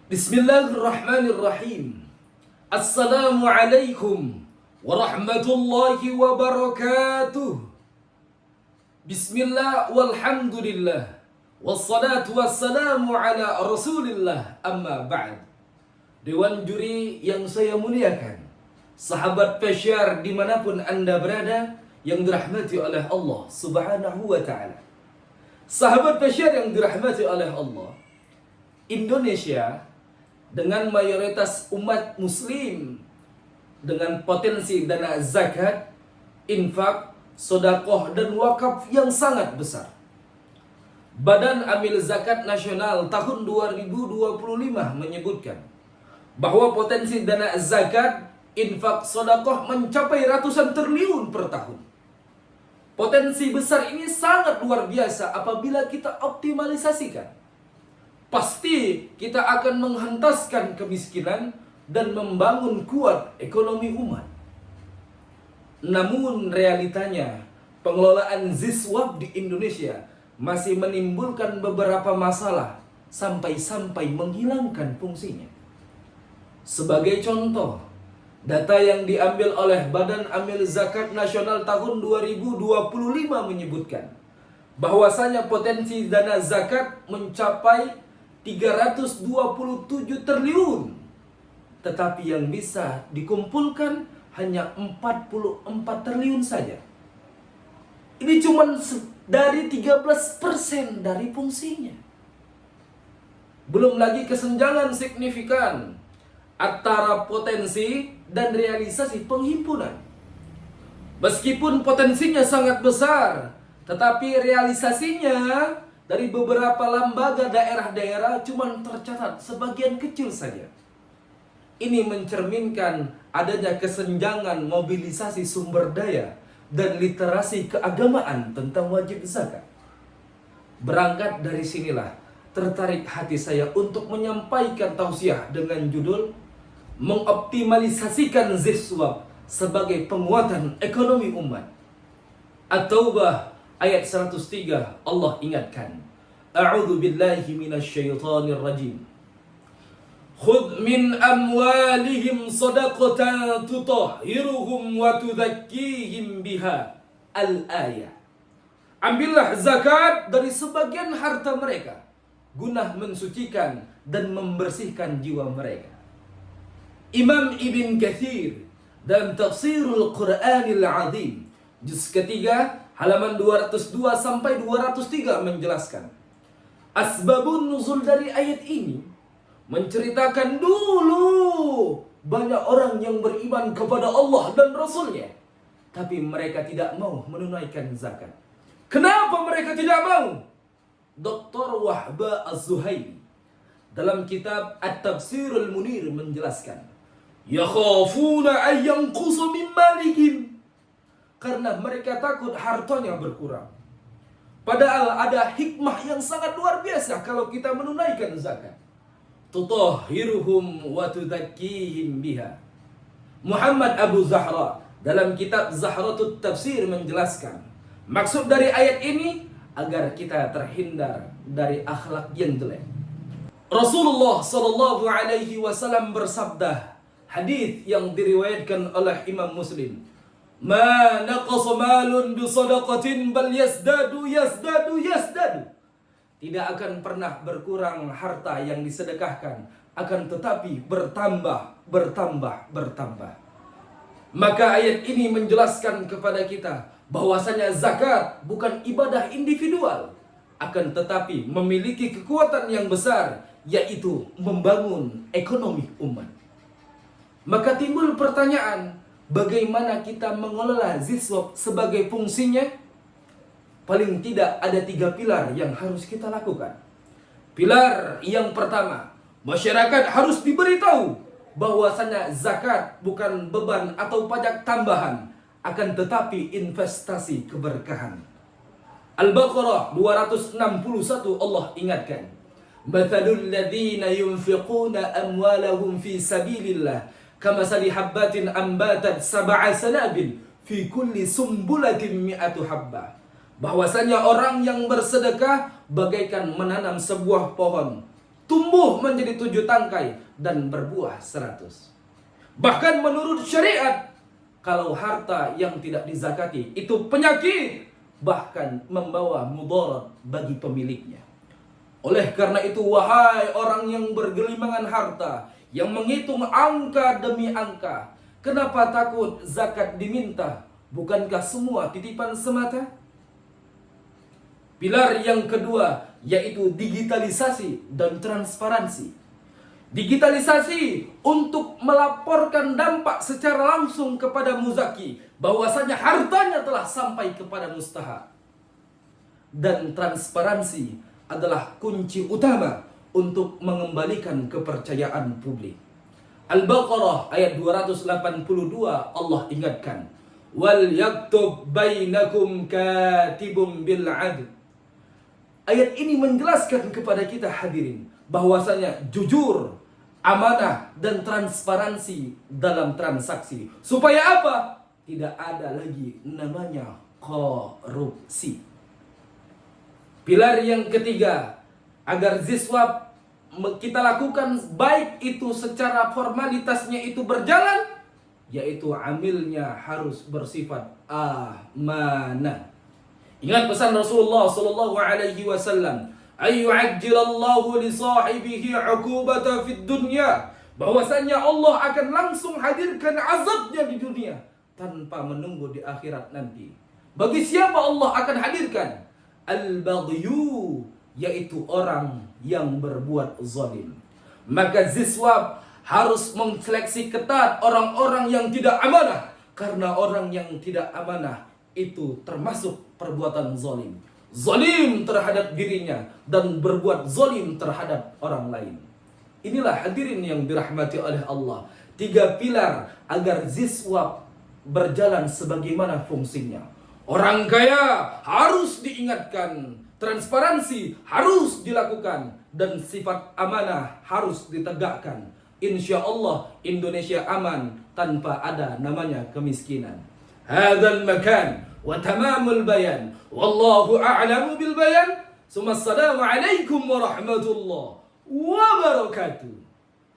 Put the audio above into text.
Bismillahirrahmanirrahim. Assalamualaikum warahmatullahi wabarakatuh. Bismillah walhamdulillah. Wassalatu wassalamu ala rasulillah, amma ba'd. Dewan juri yang saya muliakan, sahabat Pesyar dimanapun anda berada, yang dirahmati oleh Allah subhanahu wa ta'ala. Sahabat Pesyar yang dirahmati oleh Allah, Indonesia dengan mayoritas umat muslim, dengan potensi dana zakat, infak, sodakoh, dan wakaf yang sangat besar. Badan Amil Zakat Nasional tahun 2025 menyebutkan bahwa potensi dana zakat, infak, sodakoh mencapai ratusan triliun per tahun. Potensi besar ini sangat luar biasa apabila kita optimalisasikan. Pasti kita akan menghentaskan kemiskinan dan membangun kuat ekonomi umat. Namun realitanya, pengelolaan ZISWAP di Indonesia masih menimbulkan beberapa masalah sampai-sampai menghilangkan fungsinya. Sebagai contoh, data yang diambil oleh Badan Amil Zakat Nasional tahun 2025 menyebutkan bahwasanya potensi dana zakat mencapai 327 triliun, tetapi yang bisa dikumpulkan hanya 44 triliun saja. Ini cuma dari 13% dari fungsinya. Belum lagi kesenjangan signifikan antara potensi dan realisasi penghimpunan. Meskipun potensinya sangat besar, tetapi realisasinya dari beberapa lembaga daerah-daerah cuma tercatat sebagian kecil saja. Ini mencerminkan adanya kesenjangan mobilisasi sumber daya dan literasi keagamaan tentang wajib zakat. Berangkat dari sinilah tertarik hati saya untuk menyampaikan tausiah dengan judul mengoptimalisasikan ZISWAP sebagai penguatan ekonomi umat. At-Taubah ayat 103, Allah ingatkan, A'udzu billahi minasyaitonir rajim. Khudh min amwalihim shadaqatan tutahhiruhum wa tudzakkihim biha. Al-ayah. Ambillah zakat dari sebagian harta mereka guna mensucikan dan membersihkan jiwa mereka. Imam Ibn Katsir dan Tafsirul Qur'anil Azim juz ketiga halaman 202 sampai 203 menjelaskan asbabun nuzul dari ayat ini, menceritakan dulu banyak orang yang beriman kepada Allah dan Rasulnya, tapi mereka tidak mau menunaikan zakat. Kenapa mereka tidak mau? Dr. Wahba Az-Zuhaili dalam kitab At-Tafsirul Munir menjelaskan, yakhafuna ay yanqusa min malihim, karena mereka takut hartanya berkurang. Padahal ada hikmah yang sangat luar biasa kalau kita menunaikan zakat. Tutahhiruhum wa tudzakkihim biha. Muhammad Abu Zahra dalam kitab Zahratut Tafsir menjelaskan, maksud dari ayat ini agar kita terhindar dari akhlak yang jelek. Rasulullah sallallahu alaihi wasallam bersabda, hadis yang diriwayatkan oleh Imam Muslim, ma naqasa malun bi shadaqatin bal yazdadu. Tidak akan pernah berkurang harta yang disedekahkan, akan tetapi bertambah. Maka ayat ini menjelaskan kepada kita bahwasanya zakat bukan ibadah individual, akan tetapi memiliki kekuatan yang besar, yaitu membangun ekonomi umat. Maka timbul pertanyaan, bagaimana kita mengelola ZISWAP sebagai fungsinya? Paling tidak ada 3 pilar yang harus kita lakukan. Pilar yang pertama, masyarakat harus diberitahu bahwasanya zakat bukan beban atau pajak tambahan, akan tetapi investasi keberkahan. Al-Baqarah 261 Allah ingatkan, mathalul ladzina yunfiquna amwalahum fi sabilillah kamasali habbatin ambatat sab'a sanabil fi kulli sumbulatin mi'atu habbah. Bahwasanya orang yang bersedekah bagaikan menanam sebuah pohon tumbuh menjadi 7 tangkai dan berbuah 100. Bahkan menurut syariat, kalau harta yang tidak dizakati itu penyakit, bahkan membawa mudarat bagi pemiliknya. Oleh karena itu, wahai orang yang bergelimangan harta, yang menghitung angka demi angka, kenapa takut zakat diminta? Bukankah semua titipan semata? Pilar yang kedua yaitu digitalisasi dan transparansi. Digitalisasi untuk melaporkan dampak secara langsung kepada muzaki bahwasanya hartanya telah sampai kepada mustahak. Dan transparansi adalah kunci utama untuk mengembalikan kepercayaan publik. Al-Baqarah ayat 282 Allah ingatkan, wal yaktub bainakum katibun bil adl. Ayat ini menjelaskan kepada kita hadirin bahwasanya jujur, amanah dan transparansi dalam transaksi. Supaya apa? Tidak ada lagi namanya korupsi. Pilar yang ketiga, agar ziswab kita lakukan baik itu secara formalitasnya itu berjalan, yaitu amilnya harus bersifat amanah. Ingat pesan Rasulullah sallallahu alaihi wasallam, ayyu'ajjilallahu li sahibihi 'uqubata fid dunya, bahwasanya Allah akan langsung hadirkan azabnya di dunia tanpa menunggu di akhirat nanti. Bagi siapa Allah akan hadirkan? Al-baghyu, yaitu orang yang berbuat zalim. Maka ziswab harus menseleksi ketat orang-orang yang tidak amanah, karena orang yang tidak amanah itu termasuk perbuatan zalim. Zalim terhadap dirinya dan berbuat zalim terhadap orang lain. Inilah hadirin yang dirahmati oleh Allah, 3 pilar agar ziswab berjalan sebagaimana fungsinya. Orang kaya harus diingatkan, transparansi harus dilakukan, dan sifat amanah harus ditegakkan. Insya Allah Indonesia aman tanpa ada namanya kemiskinan. Hadzal makan wa tamamul bayan. Wallahu a'lamu bil bayan. Assalamu alaikum warahmatullahi wabarakatuh.